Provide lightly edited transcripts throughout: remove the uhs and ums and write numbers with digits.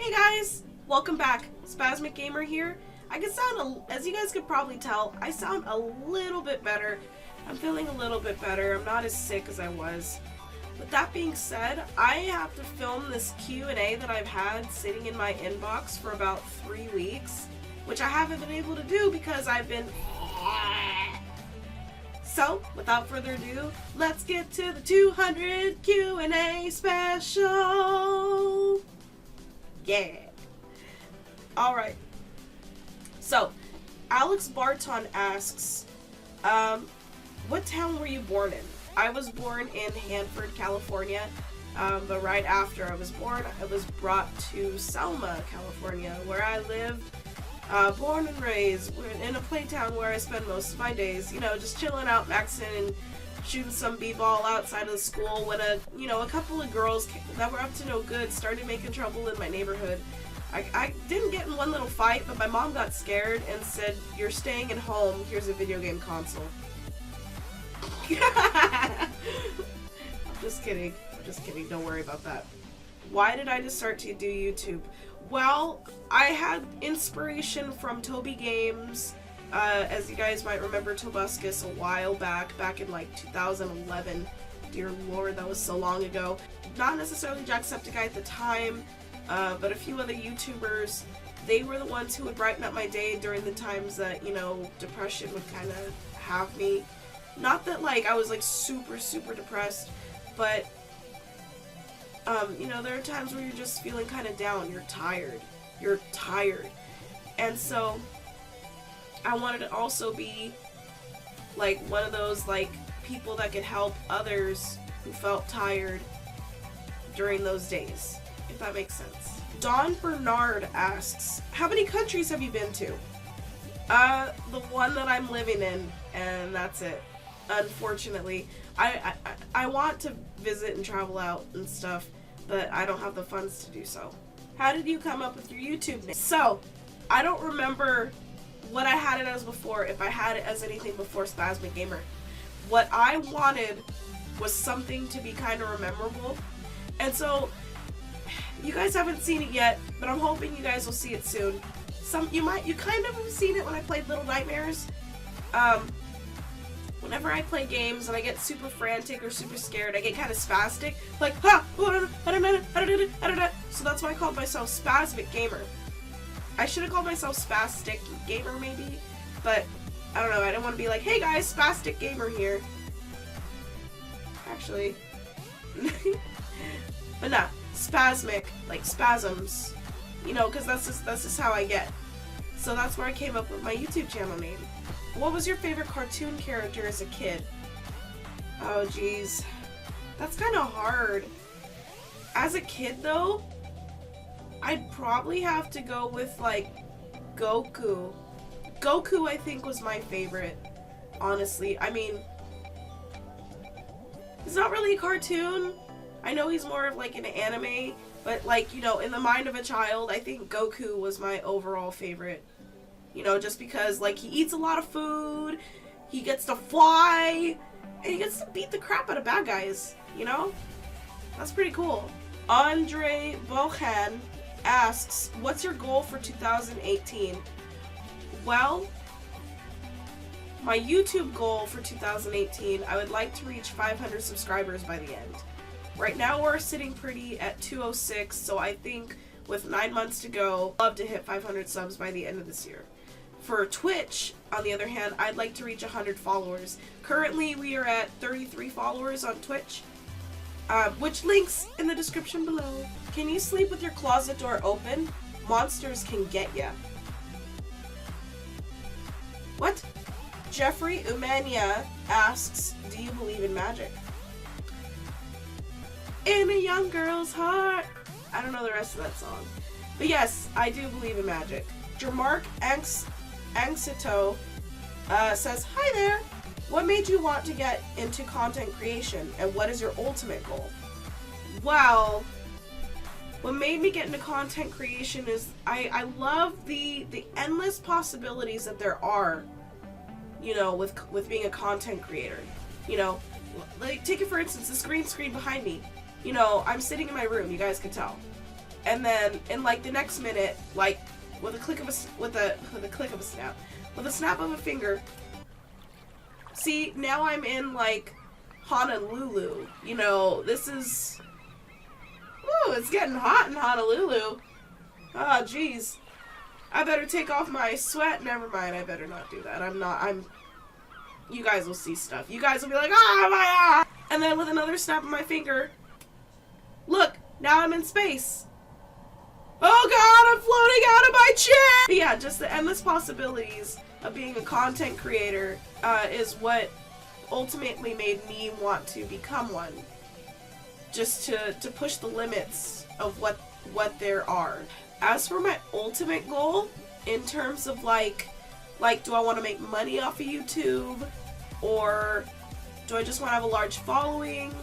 Hey guys, welcome back. SpasmicGamer here. I can sound, as you guys could probably tell, I sound a little bit better. I'm feeling a little bit better. I'm not as sick as I was. With that being said, I have to film this Q&A that I've had sitting in my inbox for about 3 weeks, which I haven't been able to do because I've been... So, without further ado, let's get to the 200 Q&A special! Yeah! Alright. So, Alex Barton asks, what town were you born in? I was born in Hanford, California, but right after I was born, I was brought to Selma, California, where I lived, born and raised, in a playtown where I spend most of my days, you know, just chilling out, maxing, and shooting some b-ball outside of the school when a couple of girls that were up to no good started making trouble in my neighborhood. I didn't get in one little fight, but my mom got scared and said, "You're staying at home, here's a video game console." I'm just kidding, don't worry about that. Why did I just start to do YouTube? Well, I had inspiration from Toby Games. As you guys might remember, Tobuscus a while back in like 2011. Dear Lord, that was so long ago. Not necessarily Jacksepticeye at the time, but a few other YouTubers. They were the ones who would brighten up my day during the times that, you know, depression would kind of have me. Not that, like, I was, like, super depressed, but, you know, there are times where you're just feeling kind of down. You're tired. And so, I wanted to also be, like, one of those, like, people that could help others who felt tired during those days, if that makes sense. Don Bernard asks, how many countries have you been to? The one that I'm living in, and that's it. Unfortunately, I want to visit and travel out and stuff, but I don't have the funds to do so. How did you come up with your YouTube name? So, I don't remember what I had it as before, if I had it as anything before SpasmicGamer. What I wanted was something to be kind of memorable, and so you guys haven't seen it yet, but I'm hoping you guys will see it soon. You kind of have seen it when I played Little Nightmares. Whenever I play games and I get super frantic or super scared, I get kind of spastic. Like, ha! So that's why I called myself SpasmicGamer. I should have called myself Spastic Gamer maybe, but I don't know. I didn't want to be like, hey guys, Spastic Gamer here. Actually. But nah, Spasmic, like spasms. You know, because that's just how I get. So that's where I came up with my YouTube channel name. What was your favorite cartoon character as a kid? Oh geez, that's kind of hard. As a kid though, I'd probably have to go with like Goku. Goku I think was my favorite, honestly. I mean, he's not really a cartoon. I know he's more of like an anime, but like, you know, in the mind of a child, I think Goku was my overall favorite. You know, just because, like, he eats a lot of food, he gets to fly, and he gets to beat the crap out of bad guys, you know? That's pretty cool. Andre Mohan asks, what's your goal for 2018? Well, my YouTube goal for 2018, I would like to reach 500 subscribers by the end. Right now we're sitting pretty at 206, so I think with 9 months to go, I'd love to hit 500 subs by the end of this year. For Twitch, on the other hand, I'd like to reach 100 followers. Currently, we are at 33 followers on Twitch, which links in the description below. Can you sleep with your closet door open? Monsters can get ya. What? Jeffrey Umania asks, do you believe in magic? In a young girl's heart. I don't know the rest of that song. But yes, I do believe in magic. Jermark Angsito says, hi there! What made you want to get into content creation, and what is your ultimate goal? Well, what made me get into content creation is I love the endless possibilities that there are, you know, with being a content creator. You know, like, take it for instance, this green screen behind me. You know, I'm sitting in my room, you guys can tell. and then in like the next minute, like with a click of a snap, with a snap of a finger. See, now I'm in like Honolulu. You know, this is. Ooh, it's getting hot in Honolulu. Oh, jeez. I better take off my sweat. Never mind, I better not do that. You guys will see stuff. You guys will be like, ah, my ah! And then with another snap of my finger, look, now I'm in space. Oh god, I'm floating out of my chair! But yeah, just the endless possibilities of being a content creator is what ultimately made me want to become one. Just to push the limits of what there are. As for my ultimate goal, in terms of like do I want to make money off of YouTube, or do I just want to have a large following?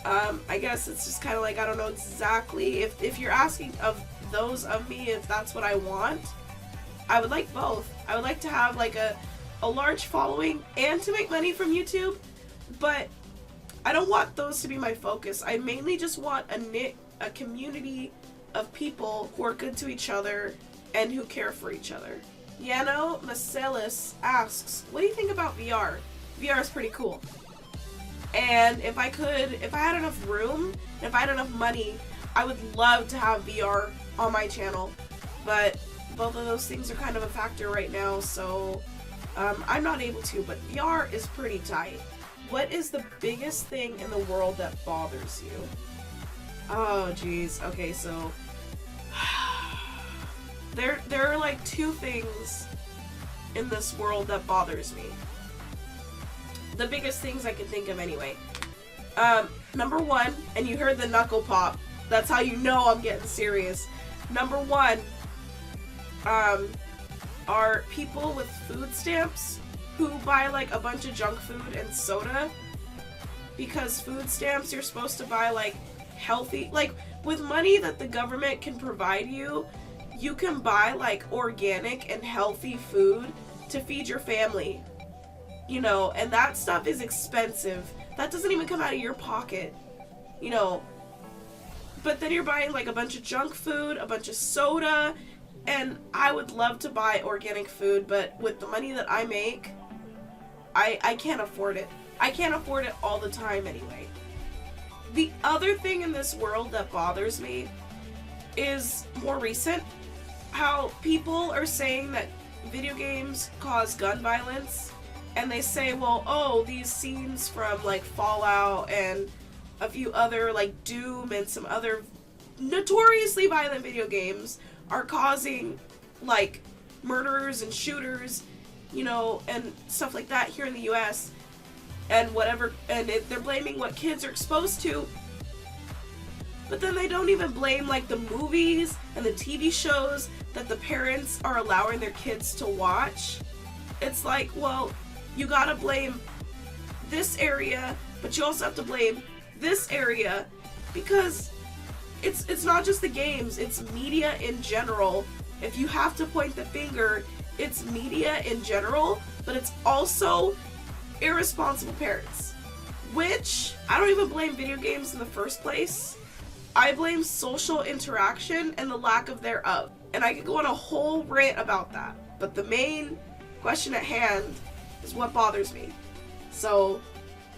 I guess it's just kind of like, I don't know exactly. If you're asking of those of me if that's what I want, I would like both. I would like to have like a large following and to make money from YouTube, but I don't want those to be my focus. I mainly just want a community of people who are good to each other and who care for each other. Yano Macelis asks, what do you think about VR? VR is pretty cool. And if I had enough room, and if I had enough money, I would love to have VR on my channel. But both of those things are kind of a factor right now, so I'm not able to, but VR is pretty tight. What is the biggest thing in the world that bothers you? Oh, geez. Okay, so there are like two things in this world that bothers me. The biggest things I can think of anyway. Number one, and you heard the knuckle pop. That's how you know I'm getting serious. Number one, are people with food stamps who buy like a bunch of junk food and soda, because food stamps you're supposed to buy like healthy, like with money that the government can provide you, you can buy like organic and healthy food to feed your family, you know, and that stuff is expensive. That doesn't even come out of your pocket, you know, but then you're buying like a bunch of junk food, a bunch of soda, and I would love to buy organic food, but with the money that I make, I can't afford it. I can't afford it all the time anyway. The other thing in this world that bothers me is more recent. How people are saying that video games cause gun violence, and they say, well, oh, these scenes from like Fallout and a few other like Doom and some other notoriously violent video games are causing like murderers and shooters, you know, and stuff like that here in the US and whatever, and they're blaming what kids are exposed to, but then they don't even blame like the movies and the TV shows that the parents are allowing their kids to watch. It's like, well, you gotta blame this area, but you also have to blame this area, because it's not just the games, it's media in general. If you have to point the finger, it's media in general, but it's also irresponsible parents, which I don't even blame video games in the first place. I blame social interaction and the lack of thereof, and I could go on a whole rant about that, but the main question at hand is what bothers me. So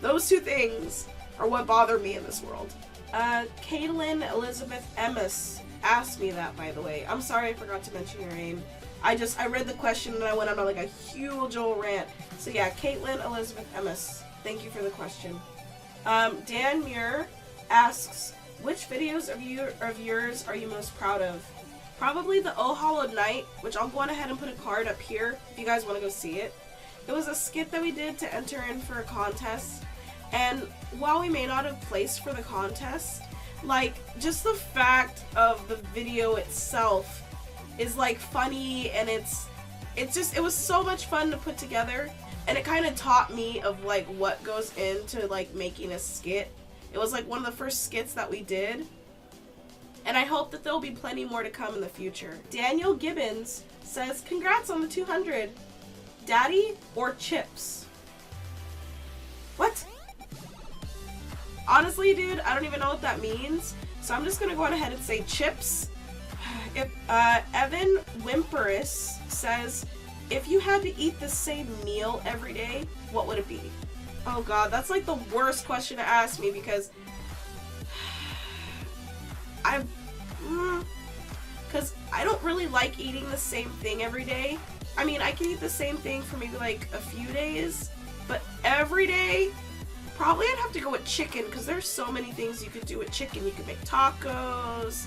those two things are what bother me in this world. Caitlin Elizabeth Emmis asked me that, by the way. I'm sorry I forgot to mention your name. I read the question and I went on like a huge old rant. So yeah, Caitlin Elizabeth Emmis, thank you for the question. Dan Muir asks, which videos of yours are you most proud of? Probably the Oh Hollow Knight, which I'll go on ahead and put a card up here if you guys want to go see it. It was a skit that we did to enter in for a contest, and while we may not have placed for the contest, like, just the fact of the video itself is like funny, and it was so much fun to put together, and it kind of taught me of like what goes into like making a skit. It was like one of the first skits that we did, and I hope that there'll be plenty more to come in the future. Daniel Gibbons says, congrats on the 200. Daddy or chips? What? Honestly, dude, I don't even know what that means, So I'm just gonna go on ahead and say chips. If Evan Wimperis says, if you had to eat the same meal every day, what would it be? Oh god, that's like the worst question to ask me because because I don't really like eating the same thing every day. I mean, I can eat the same thing for maybe like a few days, but every day, probably I'd have to go with chicken because there's so many things you could do with chicken. You could make tacos,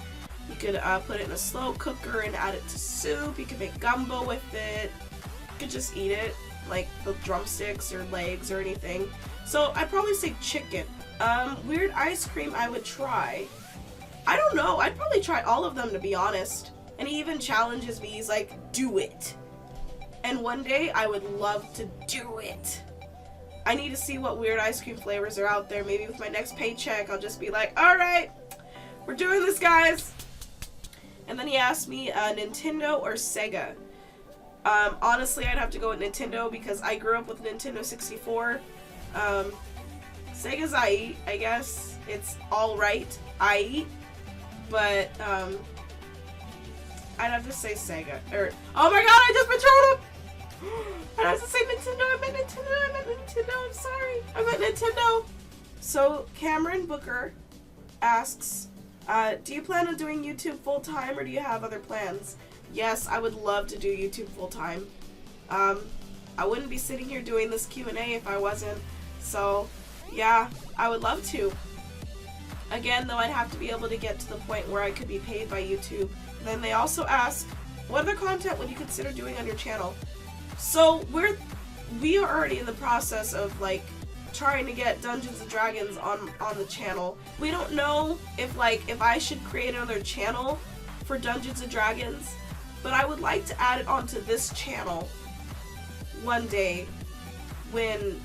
you could put it in a slow cooker and add it to soup, you could make gumbo with it, you could just eat it, like the drumsticks or legs or anything. So I'd probably say chicken. Weird ice cream I would try. I don't know, I'd probably try all of them to be honest. And he even challenges me, he's like, do it. And one day I would love to do it. I need to see what weird ice cream flavors are out there. Maybe with my next paycheck I'll just be like, alright, we're doing this guys. And then he asked me Nintendo or Sega. Honestly I'd have to go with Nintendo because I grew up with Nintendo 64. Sega's I guess. It's alright. But I'd have to say Sega. Or oh my god, I just betrayed him! I'd have to say Nintendo. I meant Nintendo. I'm sorry. I meant Nintendo. So Cameron Booker asks, do you plan on doing YouTube full time or do you have other plans? Yes, I would love to do YouTube full time. I wouldn't be sitting here doing this Q&A if I wasn't. So yeah, I would love to. Again, though, I'd have to be able to get to the point where I could be paid by YouTube. Then they also ask, what other content would you consider doing on your channel? So we are already in the process of like trying to get Dungeons and Dragons on the channel. We don't know if I should create another channel for Dungeons and Dragons, but I would like to add it onto this channel one day when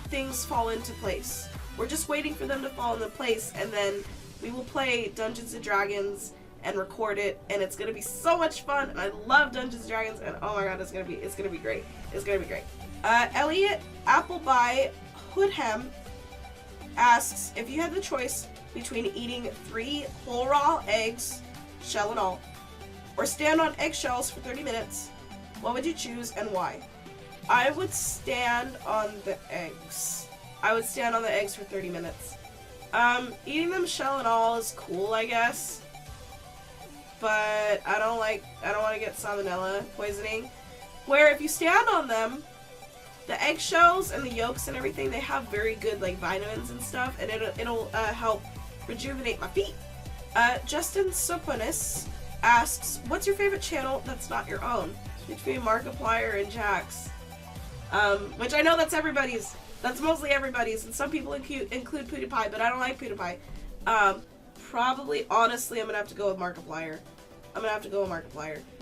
things fall into place. We're just waiting for them to fall into place, and then we will play Dungeons and Dragons and record it, and it's gonna be so much fun. And I love Dungeons and Dragons, and oh my god, it's gonna be great. It's gonna be great. Elliot Appleby Hoodham asks, if you had the choice between eating 3 whole raw eggs, shell and all, or stand on eggshells for 30 minutes, what would you choose and why? I would stand on the eggs. I would stand on the eggs for 30 minutes. Eating them shell and all is cool, I guess. But I don't want to get salmonella poisoning. Where if you stand on them, the eggshells and the yolks and everything, they have very good like vitamins and stuff, and it'll help rejuvenate my feet. Justin Soponis asks, what's your favorite channel that's not your own? Between Markiplier and Jax. Which I know that's everybody's. That's mostly everybody's, and some people include PewDiePie, but I don't like PewDiePie. Probably, honestly, I'm gonna have to go with Markiplier.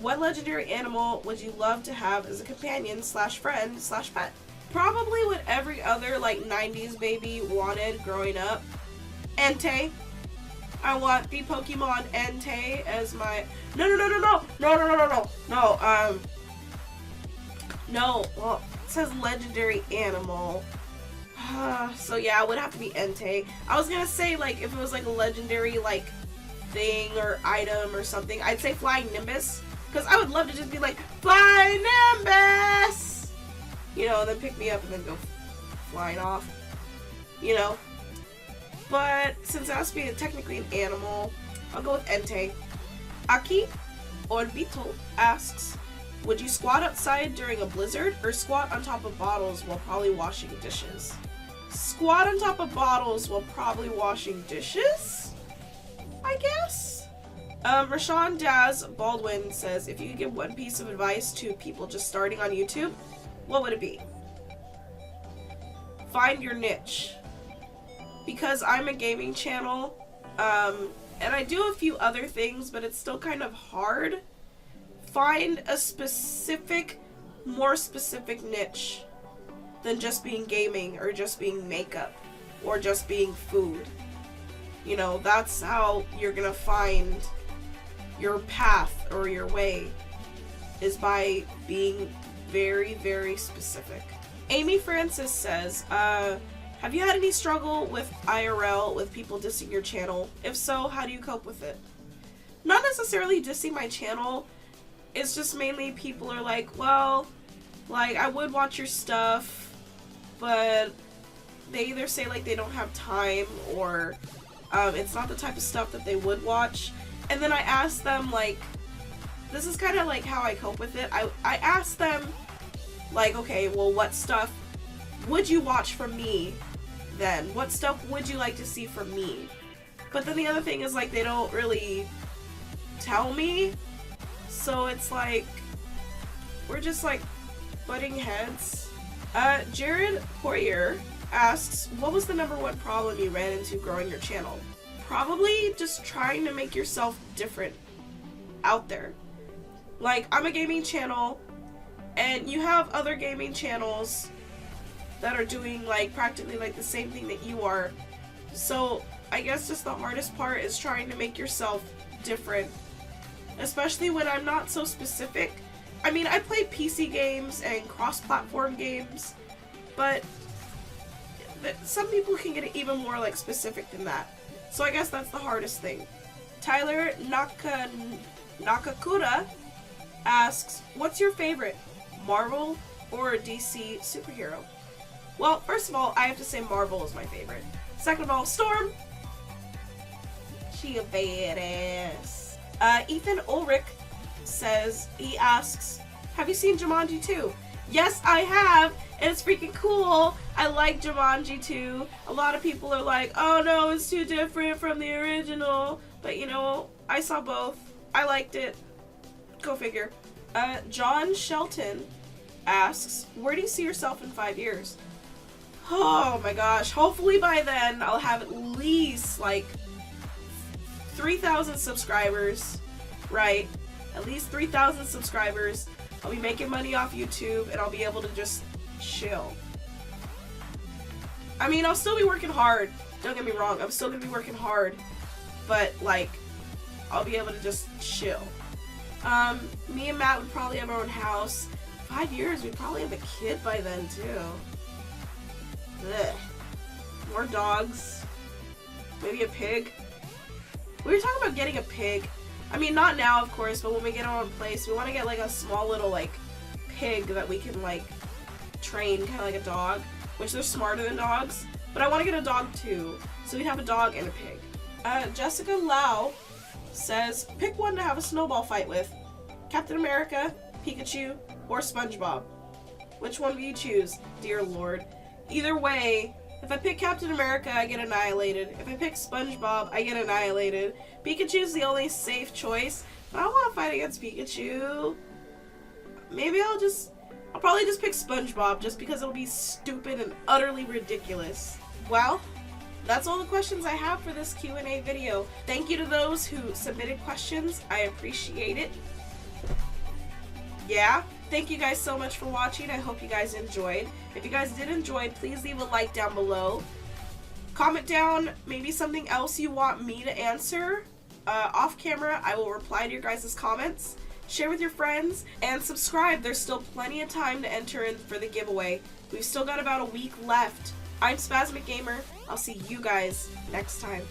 What legendary animal would you love to have as a companion / friend / pet? Probably what every other like 90s baby wanted growing up. Entei. I want the Pokemon Entei as my No, well, it says legendary animal. So yeah, it would have to be Entei. I was gonna say like if it was like a legendary like thing or item or something, I'd say Flying Nimbus, because I would love to just be like Flying Nimbus, you know, and then pick me up and then go flying off, you know. But since it has to be technically an animal, I'll go with Entei. Aki Orbito asks, would you squat outside during a blizzard or squat on top of bottles while probably washing dishes? Squat on top of bottles while probably washing dishes, I guess? Rashawn Daz Baldwin says, if you could give one piece of advice to people just starting on YouTube, what would it be? Find your niche. Because I'm a gaming channel, and I do a few other things, but it's still kind of hard. Find a more specific niche than just being gaming or just being makeup or just being food. You know, that's how you're gonna find your path or your way, is by being very, very specific. Amy Francis says, Have you had any struggle with IRL with people dissing your channel? If so, how do you cope with it? Not necessarily dissing my channel. It's just mainly people are like, well, like, I would watch your stuff, but they either say like they don't have time or it's not the type of stuff that they would watch. And then I ask them, like, this is kind of like how I cope with it. I ask them, like, okay, well, what stuff would you watch from me then? What stuff would you like to see from me? But then the other thing is, like, they don't really tell me. So it's like, we're just like butting heads. Jared Poirier asks, what was the #1 problem you ran into growing your channel? Probably just trying to make yourself different out there. Like, I'm a gaming channel, and you have other gaming channels that are doing like practically like the same thing that you are. So I guess just the hardest part is trying to make yourself different, especially when I'm not so specific. I mean, I play PC games and cross-platform games, but some people can get even more like specific than that. So I guess that's the hardest thing. Tyler Nakakura asks, what's your favorite, Marvel or DC superhero? Well, first of all, I have to say Marvel is my favorite. Second of all, Storm. She a badass. Ethan Ulrich says, he asks, have you seen Jumanji 2? Yes, I have, and it's freaking cool. I like Jumanji 2. A lot of people are like, oh no, it's too different from the original. But you know, I saw both. I liked it. Go figure. John Shelton asks, where do you see yourself in 5 years? Oh my gosh, hopefully by then I'll have at least like 3,000 subscribers, right? At least 3,000 subscribers. I'll be making money off YouTube and I'll be able to just chill. I mean, I'll still be working hard. Don't get me wrong, I'm still gonna be working hard, but like, I'll be able to just chill. Me and Matt would probably have our own house. 5 years, we'd probably have a kid by then too. Ugh. More dogs. Maybe a pig. We were talking about getting a pig. I mean, not now, of course, but when we get our own place, we want to get like a small little like pig that we can like train, kind of like a dog, which they're smarter than dogs. But I want to get a dog too, so we'd have a dog and a pig. Jessica Lau says, pick one to have a snowball fight with. Captain America, Pikachu, or SpongeBob. Which one do you choose, dear Lord? Either way, if I pick Captain America, I get annihilated. If I pick SpongeBob, I get annihilated. Pikachu's the only safe choice, but I don't want to fight against Pikachu. Maybe I'll probably just pick SpongeBob just because it'll be stupid and utterly ridiculous. Well, that's all the questions I have for this Q&A video. Thank you to those who submitted questions. I appreciate it. Yeah. Thank you guys so much for watching. I hope you guys enjoyed. If you guys did enjoy, please leave a like down below. Comment down maybe something else you want me to answer. Off camera, I will reply to your guys' comments. Share with your friends, and subscribe. There's still plenty of time to enter in for the giveaway. We've still got about a week left. I'm SpasmicGamer. I'll see you guys next time.